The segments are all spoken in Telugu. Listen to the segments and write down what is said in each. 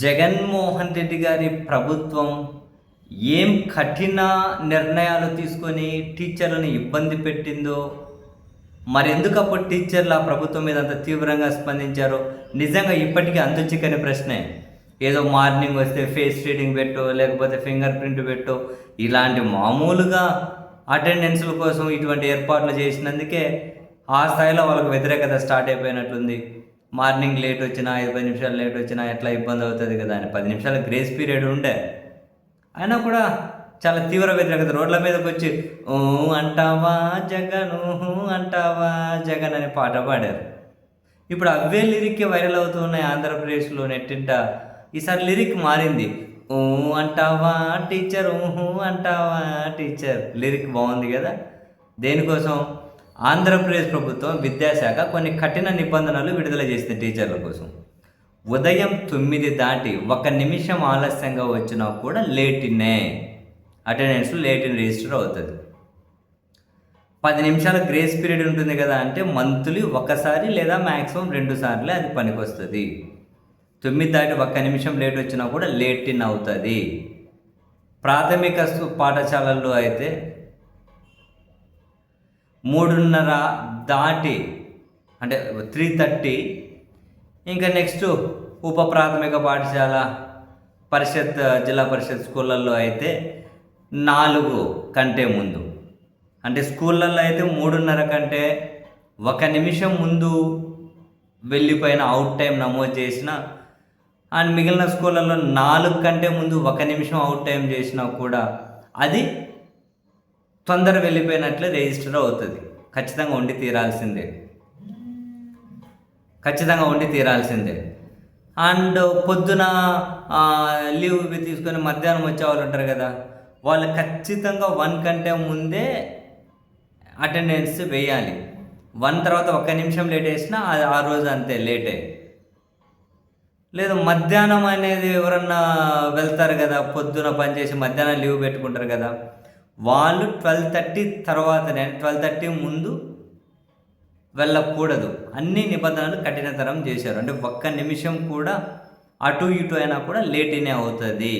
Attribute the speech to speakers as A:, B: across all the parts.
A: జగన్మోహన్ రెడ్డి గారి ప్రభుత్వం ఏం కఠిన నిర్ణయాలు తీసుకొని టీచర్లను ఇబ్బంది పెట్టిందో, మరెందుకు అప్పుడు టీచర్లు ఆ ప్రభుత్వం మీద అంత తీవ్రంగా స్పందించారో నిజంగా ఇప్పటికీ అంతుచిక్కని ప్రశ్నే. ఏదో మార్నింగ్ వస్తే ఫేస్ రీడింగ్ పెట్టో, లేకపోతే ఫింగర్ ప్రింట్ పెట్టో, ఇలాంటి మామూలుగా అటెండెన్స్ల కోసం ఇటువంటి ఏర్పాట్లు చేసినందుకే ఆ స్థాయిలో వాళ్ళకు వ్యతిరేకత స్టార్ట్ అయిపోయినట్లుంది. మార్నింగ్ లేట్ వచ్చినా 5-10 నిమిషాలు లేట్ వచ్చినా ఎట్లా ఇబ్బంది అవుతుంది కదా అని 10 నిమిషాల గ్రేస్ పీరియడ్ ఉండే. అయినా కూడా చాలా తీవ్ర వ్యతిరేకత. రోడ్ల మీదకి వచ్చి ఊ అంటావా జగన్, ఊహు అంటావా జగన్ అని పాట పాడారు. ఇప్పుడు అవే లిరిక్ వైరల్ అవుతూ ఉన్నాయి ఆంధ్రప్రదేశ్లో నెట్టింట. ఈసారి లిరిక్ మారింది. ఊ అంటావా టీచర్, ఊహు అంటావా టీచర్. లిరిక్ బాగుంది కదా. దేనికోసం? ఆంధ్రప్రదేశ్ ప్రభుత్వం విద్యాశాఖ కొన్ని కఠిన నిబంధనలు విడుదల చేసింది టీచర్ల కోసం. ఉదయం 9 దాటి 1 నిమిషం ఆలస్యంగా వచ్చినా కూడా లేటినే, అటెండెన్స్ లేటిని రిజిస్టర్ అవుతుంది. 10 నిమిషాల గ్రేస్ పీరియడ్ ఉంటుంది కదా, అంటే మంత్లీ ఒకసారి లేదా మ్యాక్సిమం 2 సార్లే అది పనికొస్తుంది. 9 దాటి 1 నిమిషం లేట్ వచ్చినా కూడా లేటిన్ అవుతుంది. ప్రాథమిక పాఠశాలల్లో అయితే 3:30 దాటి అంటే 3:30. ఇంకా నెక్స్ట్ ఉప ప్రాథమిక పాఠశాల, జిల్లా పరిషత్ స్కూళ్ళల్లో అయితే 4 కంటే ముందు. అంటే స్కూళ్ళల్లో అయితే 3:30 కంటే 1 నిమిషం ముందు వెళ్ళిపోయిన అవుట్ టైం నమోదు చేసిన, అండ్ మిగిలిన స్కూళ్ళల్లో 4 కంటే ముందు 1 నిమిషం అవుట్ టైం చేసినా కూడా అది తొందర వెళ్ళిపోయినట్లే రిజిస్టర్ అవుతుంది. ఖచ్చితంగా ఉండి తీరాల్సిందే. అండ్ పొద్దున లీవ్ తీసుకొని మధ్యాహ్నం వచ్చే వాళ్ళు ఉంటారు కదా, వాళ్ళు ఖచ్చితంగా 1 కంటే ముందే అటెండెన్స్ వేయాలి. 1 తర్వాత 1 నిమిషం లేట్ వేసినా ఆ రోజు అంతే లేటే. లేదు మధ్యాహ్నం అనేది ఎవరన్నా వెళ్తారు కదా, పొద్దున పనిచేసి మధ్యాహ్నం లీవ్ పెట్టుకుంటారు కదా, వాళ్ళు 12:30 తర్వాతనే, 12:30 ముందు వెళ్ళకూడదు. అన్ని నిబంధనలు కఠినతరం చేశారు. అంటే 1 నిమిషం కూడా అటు ఇటు అయినా కూడా లేటినే అవుతుంది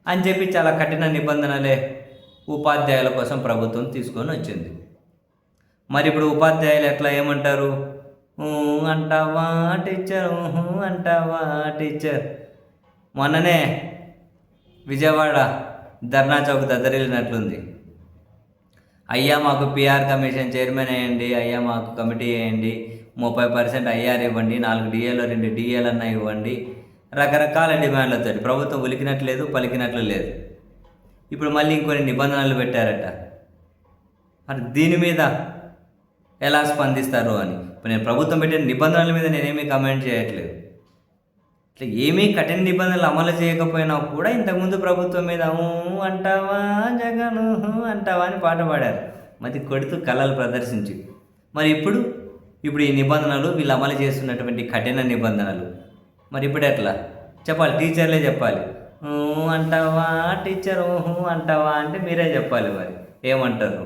A: అని చెప్పి చాలా కఠిన నిబంధనలే ఉపాధ్యాయుల కోసం ప్రభుత్వం తీసుకొని వచ్చింది. మరి ఇప్పుడు ఉపాధ్యాయులు ఎట్లా ఏమంటారు? అంటావా టీచర్, అంటావా టీచర్. మొన్ననే విజయవాడ ధర్నా చౌక్ దద్దరిల్లినట్లుంది. అయ్యా మాకు పిఆర్ కమిషన్ చైర్మన్ వేయండి, అయ్యా మాకు కమిటీ వేయండి, 30% ఐఆర్ ఇవ్వండి, 4 డిఏలు 2 డిఏలు అన్నా ఇవ్వండి, రకరకాల డిమాండ్లతో ప్రభుత్వం ఉలికినట్లేదు, పలికినట్లు లేదు. ఇప్పుడు మళ్ళీ ఇంకొన్ని నిబంధనలు పెట్టారట. మరి దీని మీద ఎలా స్పందిస్తారు అని. ఇప్పుడు నేను ప్రభుత్వం పెట్టిన నిబంధనల మీద నేనేమీ కమెంట్ చేయట్లేదు. ఇట్లా ఏమీ కఠిన నిబంధనలు అమలు చేయకపోయినా కూడా ఇంతకుముందు ప్రభుత్వం మీద అంటావా జగన్, అంటావా అని పాట పాడారు, మరి కొడుతూ కళలు ప్రదర్శించి. మరి ఇప్పుడు ఈ నిబంధనలు, వీళ్ళు అమలు చేస్తున్నటువంటి కఠిన నిబంధనలు, మరి ఇప్పుడు ఎట్లా చెప్పాలి? టీచర్లే చెప్పాలి. అంటావా టీచర్, అంటావా అంటే మీరే చెప్పాలి. మరి ఏమంటారు?